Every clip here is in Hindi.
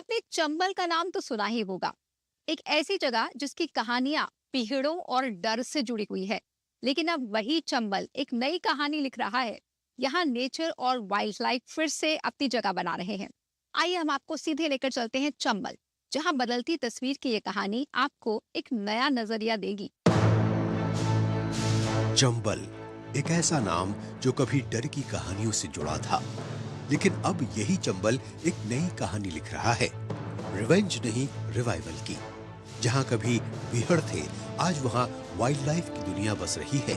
आपने चंबल का नाम तो सुना ही होगा। एक ऐसी जगह जिसकी कहानियां पीड़ों और डर से जुड़ी हुई है। लेकिन अब वही चंबल एक नई कहानी लिख रहा है। यहाँ नेचर और वाइल्ड लाइफ फिर से अपनी जगह बना रहे हैं। आइए हम आपको सीधे लेकर चलते हैं चंबल, जहाँ बदलती तस्वीर की ये कहानी आपको एक नया नजरिया देगी। चंबल एक ऐसा नाम जो कभी डर की कहानियों से जुड़ा था, लेकिन अब यही चंबल एक नई कहानी लिख रहा है। रिवेंज नहीं, रिवाइवल की। जहां कभी बिहड़ थे, आज वहां वाइल्ड लाइफ की दुनिया बस रही है।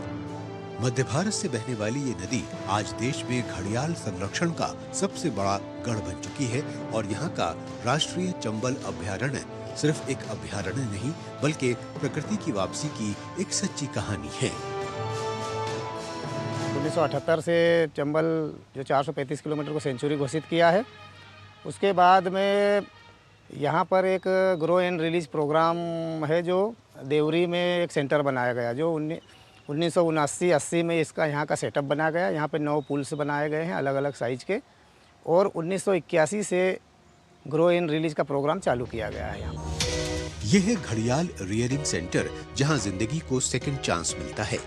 मध्य भारत से बहने वाली ये नदी आज देश में घड़ियाल संरक्षण का सबसे बड़ा गढ़ बन चुकी है और यहाँ का राष्ट्रीय चंबल अभयारण्य सिर्फ एक अभयारण्य नहीं, बल्कि प्रकृति की वापसी की एक सच्ची कहानी है। 1978 से चंबल जो 435 किलोमीटर को सेंचुरी घोषित किया है, उसके बाद में यहाँ पर एक ग्रो एंड रिलीज प्रोग्राम है जो देवरी में एक सेंटर बनाया गया, जो 1979-80 में इसका यहाँ का सेटअप बनाया गया। यहाँ पे 9 पुल्स बनाए गए हैं अलग अलग साइज के, और 1981 से ग्रो एंड रिलीज का प्रोग्राम चालू किया गया है यहाँ। यह है घड़ियाल रियरिंग सेंटर, जहां जिंदगी को सेकंड चांस मिलता है।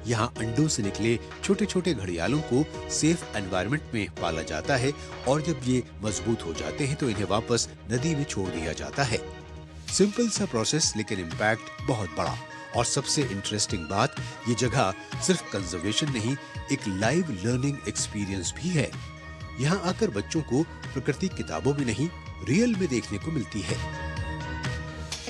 यहाँ अंडों से निकले छोटे छोटे घड़ियालों को सेफ एनवायरनमेंट में पाला जाता है और जब ये मजबूत हो जाते हैं तो इन्हें वापस नदी में छोड़ दिया जाता है। सिंपल सा प्रोसेस, लेकिन इम्पैक्ट बहुत बड़ा। और सबसे इंटरेस्टिंग बात, ये जगह सिर्फ कंजर्वेशन नहीं, एक लाइव लर्निंग एक्सपीरियंस भी है। यहाँ आकर बच्चों को प्रकृति किताबों में नहीं, रियल में देखने को मिलती है।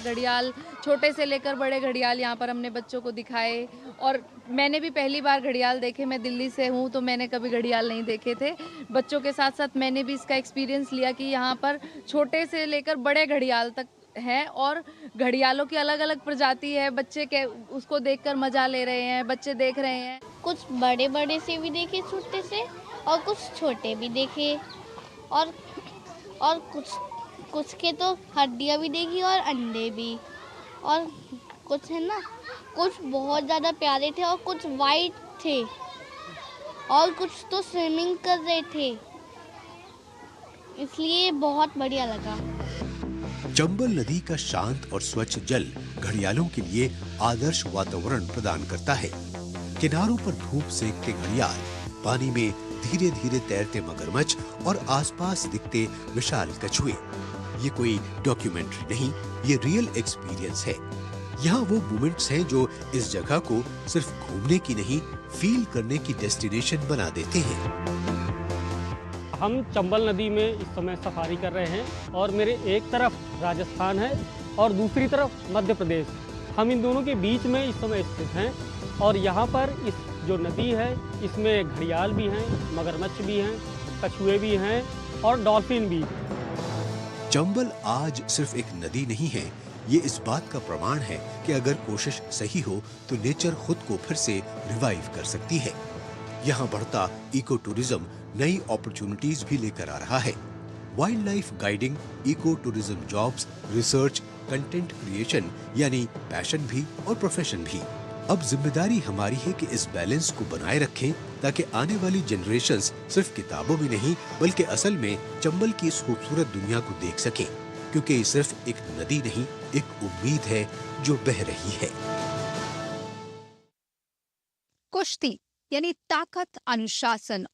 घड़ियाल, छोटे से लेकर बड़े घड़ियाल यहाँ पर हमने बच्चों को दिखाए। और मैंने भी पहली बार घड़ियाल देखे। मैं दिल्ली से हूँ तो मैंने कभी घड़ियाल नहीं देखे थे। बच्चों के साथ साथ मैंने भी इसका एक्सपीरियंस लिया कि यहाँ पर छोटे से लेकर बड़े घड़ियाल तक हैं और घड़ियालों की अलग अलग प्रजाति है। बच्चे के उसको देखकर मजा ले रहे हैं, बच्चे देख रहे हैं। कुछ बड़े बड़े से भी देखे छोटे से, और कुछ छोटे भी देखे, और कुछ के तो हड्डियाँ भी देखी और अंडे भी। और कुछ है ना, कुछ बहुत ज़्यादा प्यारे थे और कुछ वाइट थे, और कुछ तो स्विमिंग कर रहे थे, इसलिए बहुत बढ़िया लगा। चंबल नदी का शांत और स्वच्छ जल घड़ियालों के लिए आदर्श वातावरण प्रदान करता है। किनारों पर धूप सेकते घड़ियाल, पानी में धीरे धीरे तैरते मगरमच्छ और आसपास दिखते विशाल कछुए। ये कोई डॉक्यूमेंट्री नहीं, ये रियल एक्सपीरियंस है। यहाँ वो मोमेंट्स हैं जो इस जगह को सिर्फ घूमने की नहीं, फील करने की डेस्टिनेशन बना देते हैं। हम चंबल नदी में इस समय सफारी कर रहे हैं और मेरे एक तरफ राजस्थान है और दूसरी तरफ मध्य प्रदेश। हम इन दोनों के बीच में इस समय स्थित हैं और यहाँ पर इस जो नदी है इसमें घड़ियाल भी हैं, मगरमच्छ भी हैं, कछुए भी हैं और डॉल्फिन भी। चंबल आज सिर्फ एक नदी नहीं है, ये इस बात का प्रमाण है कि अगर कोशिश सही हो तो नेचर खुद को फिर से रिवाइव कर सकती है। यहाँ बढ़ता इको टूरिज्म नई अपॉर्चुनिटीज भी लेकर आ रहा है। Wildlife guiding, eco tourism jobs, research, content creation, यानी पैशन भी और प्रोफेशन भी। अब जिम्मेदारी हमारी है कि इस बैलेंस को बनाए रखें ताकि आने वाली जनरेशंस सिर्फ किताबों में नहीं, बल्कि असल में चंबल की इस खूबसूरत दुनिया को देख सकें, क्योंकि ये सिर्फ एक नदी नहीं, एक उम्मीद है जो बह रही है। कुश्ती यानी ताकत, अनुशासन